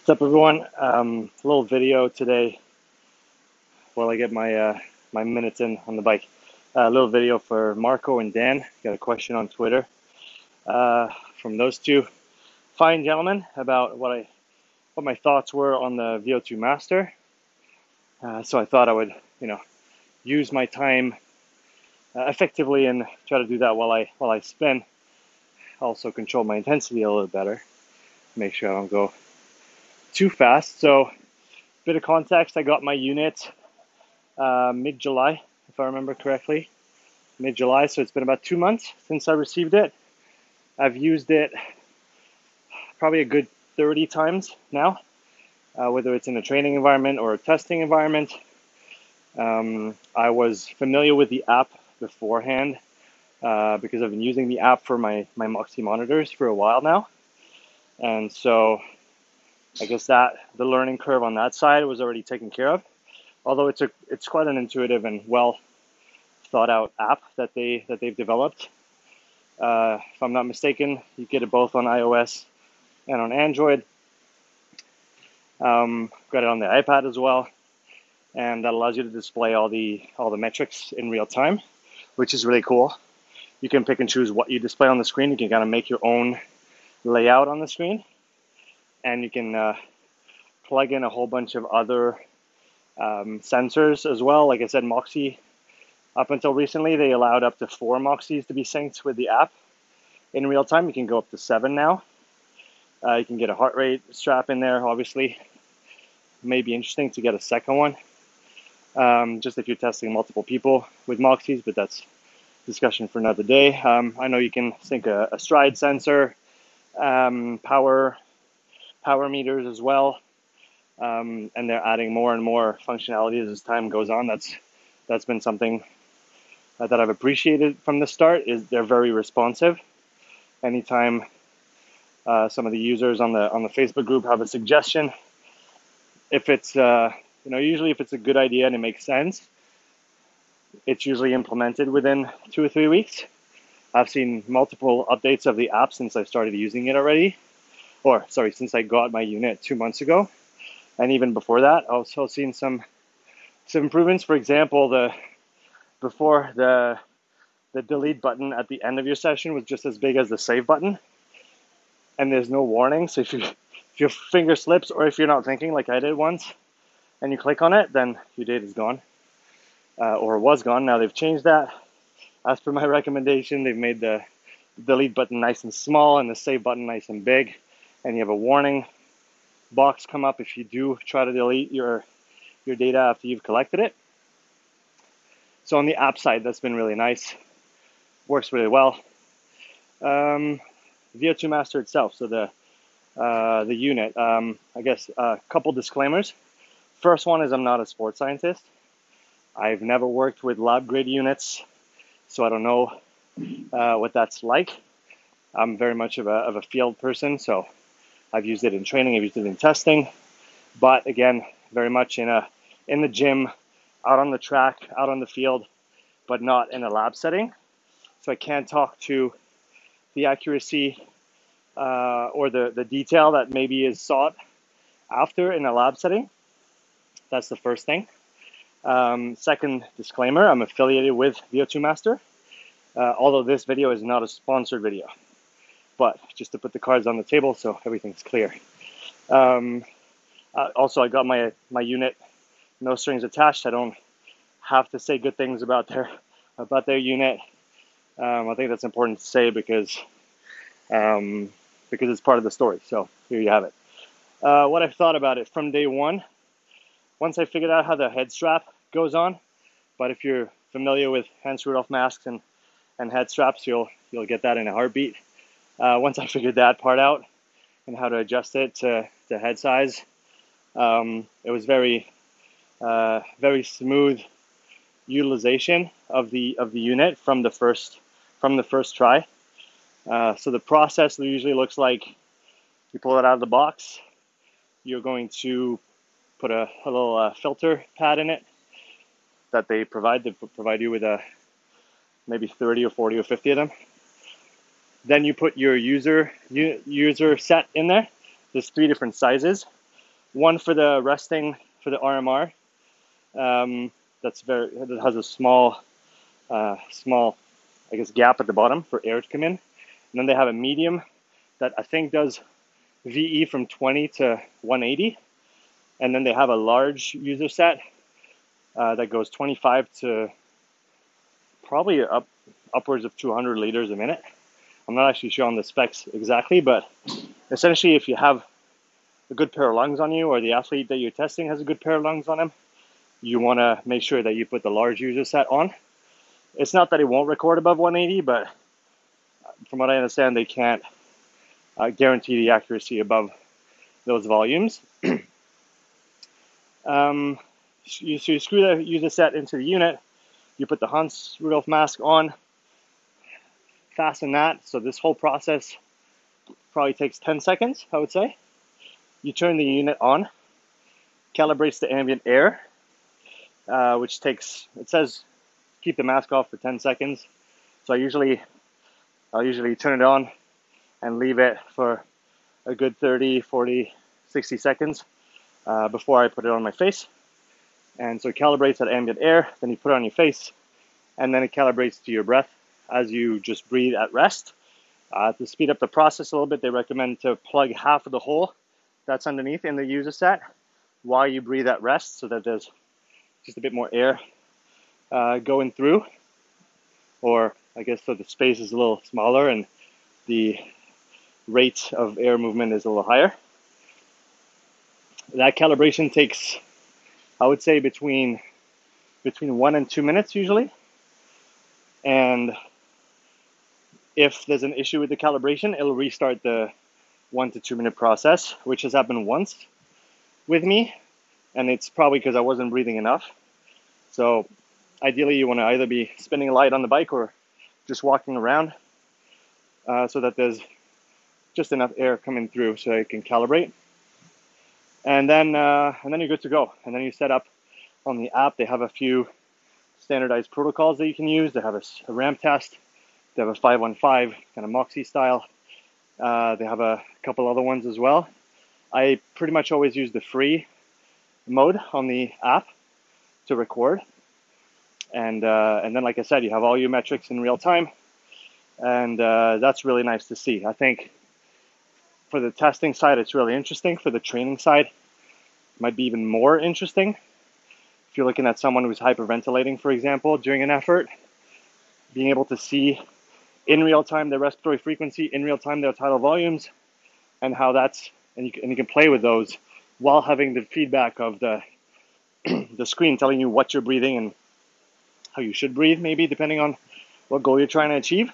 What's up, everyone? A little video today while I get my minutes in on the bike. A little video for Marco and Dan. Got a question on Twitter from those two fine gentlemen about what my thoughts were on the VO2 Master. So I thought I would, use my time effectively and try to do that while I spin. Also control my intensity a little better. Make sure I don't go too fast. So, bit of context, I got my unit mid-July, if I remember correctly. Mid-July, so it's been about 2 months since I received it. I've used it probably a good 30 times now, whether it's in a training environment or a testing environment. I was familiar with the app beforehand because I've been using the app for my Moxie monitors for a while now. And so I guess that the learning curve on that side was already taken care of. Although it's quite an intuitive and well thought out app that they've developed. If I'm not mistaken, you get it both on iOS and on Android. Got it on the iPad as well, and that allows you to display all the metrics in real time, which is really cool. You can pick and choose what you display on the screen. You can kind of make your own layout on the screen, and you can plug in a whole bunch of other sensors as well. Like I said, Moxie, up until recently, they allowed up to 4 Moxies to be synced with the app in real time. You can go up to 7 now. You can get a heart rate strap in there, obviously. May be interesting to get a second one, just if you're testing multiple people with Moxies, but that's discussion for another day. I know you can sync a stride sensor, power meters as well, and they're adding more and more functionalities as time goes on. That's been something that I've appreciated from the start. Is they're very responsive. Anytime some of the users on the Facebook group have a suggestion, if it's usually if it's a good idea and it makes sense, it's usually implemented within 2 or 3 weeks. I've seen multiple updates of the app since I started using it already, since I got my unit 2 months ago, and even before that, I've also seen some improvements. For example, before the delete button at the end of your session was just as big as the save button, and there's no warning. So if your finger slips, or if you're not thinking like I did once, and you click on it, then your data is gone, or was gone. Now they've changed that. As per my recommendation, they've made the delete button nice and small and the save button nice and big, and you have a warning box come up if you do try to delete your data after you've collected it. So on the app side, that's been really nice. Works really well. VO2 Master itself, so the unit. I guess a couple disclaimers. First one is I'm not a sports scientist. I've never worked with lab grade units, so I don't know what that's like. I'm very much of a field person, so I've used it in training, I've used it in testing, but again, very much in the gym, out on the track, out on the field, but not in a lab setting. So I can't talk to the accuracy or the detail that maybe is sought after in a lab setting. That's the first thing. Second disclaimer, I'm affiliated with VO2 Master, although this video is not a sponsored video, but just to put the cards on the table so everything's clear. Also, I got my unit, no strings attached. I don't have to say good things about their unit. I think that's important to say because it's part of the story. So here you have it. What I've thought about it from day one, once I figured out how the head strap goes on, but if you're familiar with Hans Rudolph masks and head straps, you'll get that in a heartbeat. Once I figured that part out and how to adjust it to head size, it was very smooth utilization of the unit from the first try. So the process usually looks like you pull it out of the box. You're going to put a little filter pad in it that they provide. They provide you with maybe 30 or 40 or 50 of them. Then you put your user set in there. There's 3 different sizes. One for the resting, for the RMR. That has a small, I guess, gap at the bottom for air to come in. And then they have a medium that I think does VE from 20 to 180. And then they have a large user set that goes 25 to probably upwards of 200 liters a minute. I'm not actually sure on the specs exactly, but essentially if you have a good pair of lungs on you, or the athlete that you're testing has a good pair of lungs on him, you want to make sure that you put the large user set on. It's not that it won't record above 180, but from what I understand, they can't guarantee the accuracy above those volumes. So you screw the user set into the unit, you put the Hans Rudolph mask on, fasten that. So this whole process probably takes 10 seconds, I would say. You turn the unit on, calibrates the ambient air, which takes, it says keep the mask off for 10 seconds. So I'll usually turn it on and leave it for a good 30, 40, 60 seconds before I put it on my face. And so it calibrates that ambient air, then you put it on your face, and then it calibrates to your breath as you just breathe at rest. To speed up the process a little bit, they recommend to plug half of the hole that's underneath in the user set while you breathe at rest, so that there's just a bit more air going through, or I guess so the space is a little smaller and the rate of air movement is a little higher. That calibration takes, I would say, between 1 and 2 minutes usually. And if there's an issue with the calibration, it'll restart the 1 to 2 minute process, which has happened once with me, and it's probably because I wasn't breathing enough. So ideally you want to either be spinning a light on the bike or just walking around so that there's just enough air coming through so it can calibrate. And then you're good to go. And then you set up on the app. They have a few standardized protocols that you can use. They have a ramp test. They have a 515 kind of Moxie style. They have a couple other ones as well. I pretty much always use the free mode on the app to record. And then, like I said, you have all your metrics in real time. And that's really nice to see. I think for the testing side, it's really interesting. For the training side, it might be even more interesting. If you're looking at someone who's hyperventilating, for example, during an effort, being able to see in real time their respiratory frequency, in real time their tidal volumes, and how and you can play with those while having the feedback of the the screen telling you what you're breathing and how you should breathe, maybe depending on what goal you're trying to achieve.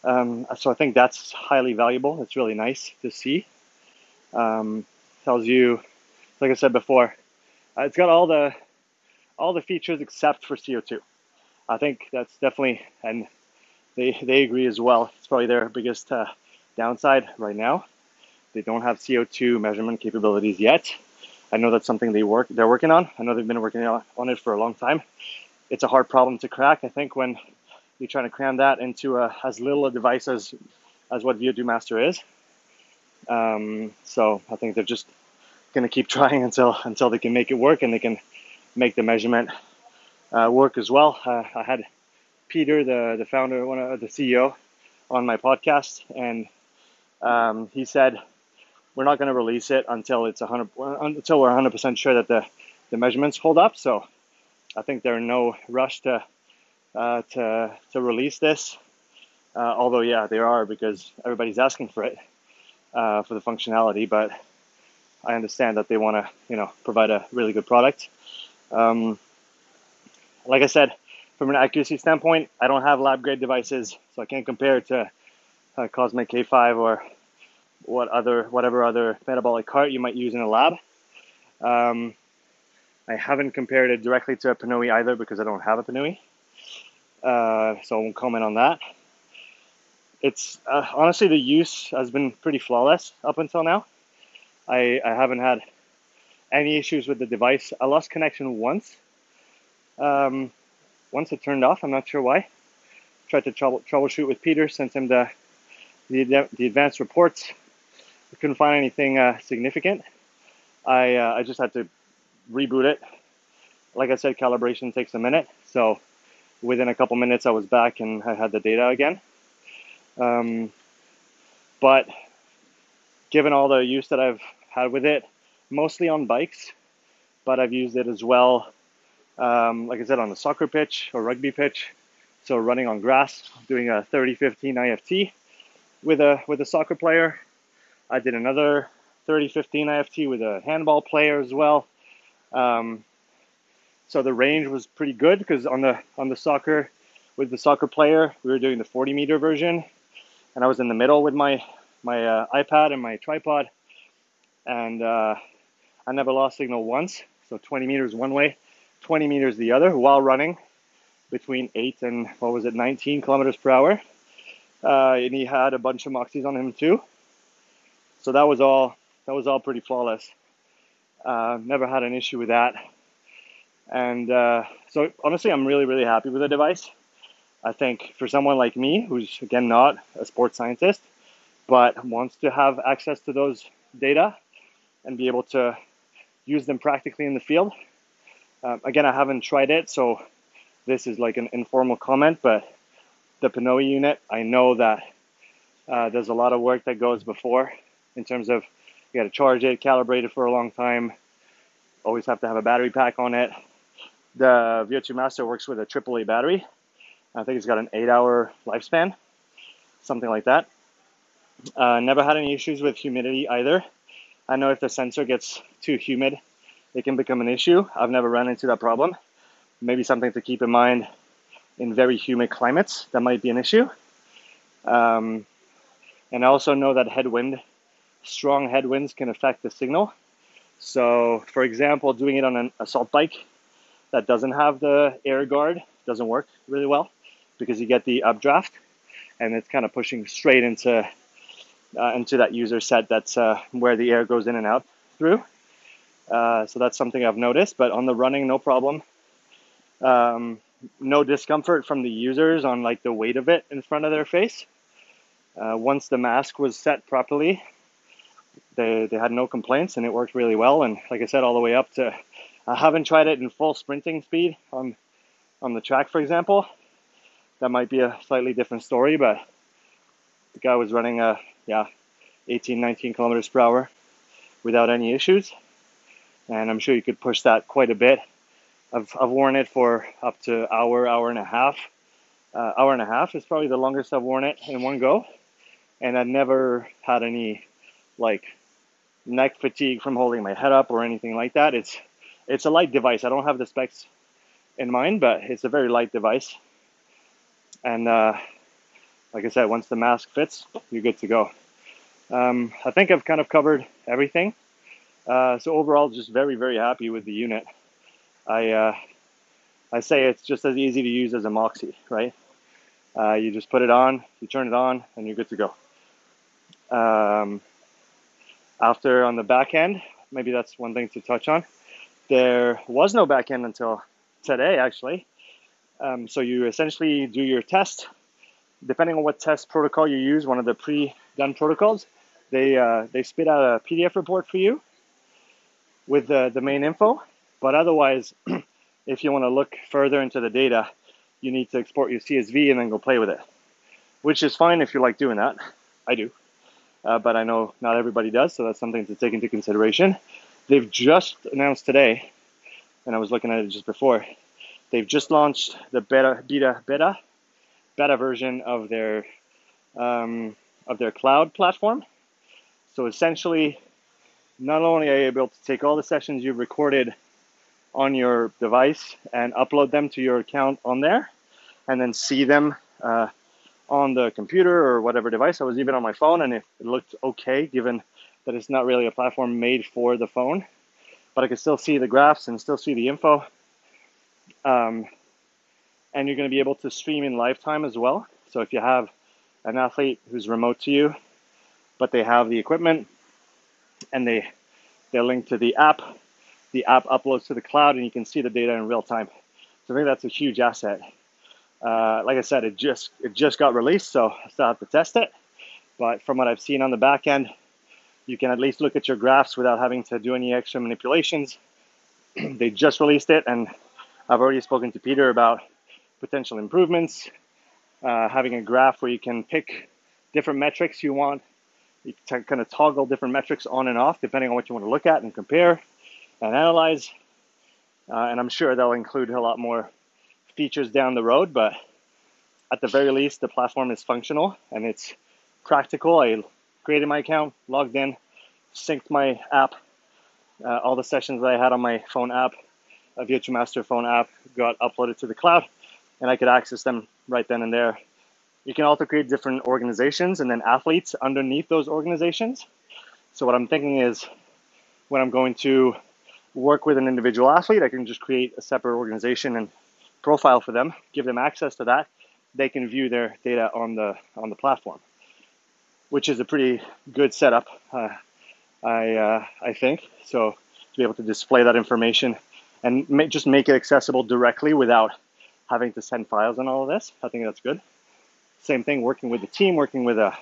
So I think that's highly valuable. It's really nice to see. Tells you, like I said before, it's got all the features except for CO2. I think that's definitely, and they agree as well. It's probably their biggest downside right now. They don't have CO2 measurement capabilities yet. I know that's something they're working on. I know they've been working on it for a long time. It's a hard problem to crack, I think, when you're trying to cram that into as little a device as what VO2 Master is. So I think they're just going to keep trying until they can make it work and they can make the measurement work as well. I had Peter, the founder, the CEO, on my podcast, and he said we're not going to release it until we're 100% sure that the measurements hold up. So I think they're in no rush to release this. Although, yeah, they are, because everybody's asking for it for the functionality. But I understand that they want to, provide a really good product. Like I said, from an accuracy standpoint, I don't have lab grade devices, so I can't compare it to Cosmic K5 or whatever other metabolic cart you might use in a lab. I haven't compared it directly to a Pinoy either because I don't have a Pinoy. So I won't comment on that. It's honestly, the use has been pretty flawless up until now. I haven't had any issues with the device. I lost connection once. Once it turned off, I'm not sure why. Tried to troubleshoot with Peter, sent him the advanced reports. We couldn't find anything significant. I just had to reboot it. Like I said, calibration takes a minute. So within a couple minutes, I was back and I had the data again. But given all the use that I've had with it, mostly on bikes, but I've used it as well, like I said, on a soccer pitch or rugby pitch. So running on grass, doing a 30-15 IFT with a soccer player. I did another 30-15 IFT with a handball player as well. So the range was pretty good because on the soccer, with the soccer player, we were doing the 40-meter version, and I was in the middle with my iPad and my tripod, and I never lost signal once. So 20 meters one way, 20 meters the other, while running between 8 and 19 kilometers per hour. And he had a bunch of moxies on him too. So that was all pretty flawless. Never had an issue with that. And so honestly, I'm really, really happy with the device. I think for someone like me, who's again not a sports scientist, but wants to have access to those data and be able to use them practically in the field. Again, I haven't tried it, so this is like an informal comment, but the Pinoy unit, I know that there's a lot of work that goes before in terms of you got to charge it, calibrate it for a long time, always have to have a battery pack on it. The VO2 Master works with a AAA battery. I think it's got an 8-hour lifespan, something like that. Never had any issues with humidity either. I know if the sensor gets too humid, it can become an issue. I've never run into that problem. Maybe something to keep in mind in very humid climates, that might be an issue. And I also know that strong headwinds can affect the signal. So for example, doing it on an assault bike that doesn't have the air guard doesn't work really well because you get the updraft and it's kind of pushing straight into that user set that's where the air goes in and out through. So that's something I've noticed, but on the running, no problem. No discomfort from the users on like the weight of it in front of their face. Once the mask was set properly, they had no complaints and it worked really well. And like I said, all the way up to, I haven't tried it in full sprinting speed on the track, for example. That might be a slightly different story, but the guy was running 18, 19 kilometers per hour without any issues. And I'm sure you could push that quite a bit. I've worn it for up to hour and a half. Hour and a half is probably the longest I've worn it in one go. And I've never had any like neck fatigue from holding my head up or anything like that. It's a light device. I don't have the specs in mind, but it's a very light device. And like I said, once the mask fits, you're good to go. I think I've kind of covered everything. So overall, just very, very happy with the unit. I say it's just as easy to use as a Moxie, right? You just put it on, you turn it on, and you're good to go. After on the back end, maybe that's one thing to touch on. There was no back end until today, actually. So you essentially do your test. Depending on what test protocol you use, one of the pre-done protocols, they spit out a PDF report for you with the main info. But otherwise, if you want to look further into the data, you need to export your CSV and then go play with it, which is fine if you like doing that. I do. But I know not everybody does, so that's something to take into consideration. They've just announced today, and I was looking at it just before, they've just launched the beta version of their cloud platform. So essentially, not only are you able to take all the sessions you've recorded on your device and upload them to your account on there, and then see them on the computer or whatever device. I was even on my phone, and it looked okay, given that it's not really a platform made for the phone. But I could still see the graphs and still see the info. And you're going to be able to stream in lifetime as well. So if you have an athlete who's remote to you, but they have the equipment and they're linked to the app uploads to the cloud and you can see the data in real time. So I think that's a huge asset. Like I said, it just got released, so I still have to test it. But from what I've seen on the back end, You can at least look at your graphs without having to do any extra manipulations. They just released it, and I've already spoken to Peter about potential improvements, having a graph where you can pick different metrics you want. You can kind of toggle different metrics on and off depending on what you want to look at and compare and analyze. And I'm sure they'll include a lot more features down the road, but at the very least, the platform is functional and it's practical. I created my account, logged in, synced my app, all the sessions that I had on my phone app, a VO2 Master phone app, got uploaded to the cloud, and I could access them right then and there. You can also create different organizations and then athletes underneath those organizations. So what I'm thinking is when I'm going to work with an individual athlete, I can just create a separate organization and profile for them, give them access to that. They can view their data on the platform, which is a pretty good setup, I think. So to be able to display that information and just make it accessible directly without having to send files and all of this, I think that's good. Same thing, working with the team, working with a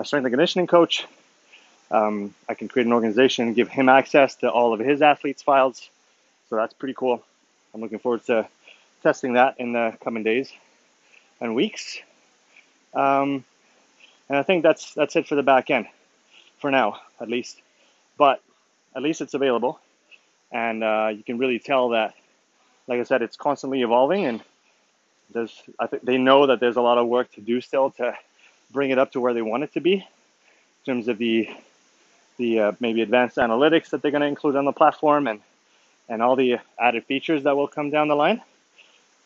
strength and conditioning coach. I can create an organization and give him access to all of his athletes' files. So that's pretty cool. I'm looking forward to testing that in the coming days and weeks. And I think that's it for the back end, for now, at least. But at least it's available. And you can really tell that, like I said, it's constantly evolving, and I think they know that there's a lot of work to do still to bring it up to where they want it to be in terms of the maybe advanced analytics that they're going to include on the platform and all the added features that will come down the line.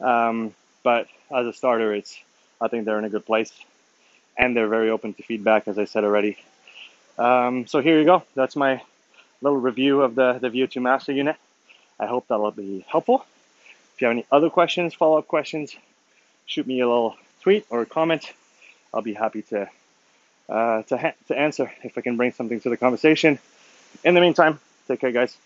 But as a starter, I think they're in a good place, and they're very open to feedback, as I said already. So here you go. That's my little review of the VO2 Master unit. I hope that'll be helpful. If you have any other questions, follow-up questions, shoot me a little tweet or a comment. I'll be happy to answer if I can bring something to the conversation. In the meantime, take care, guys.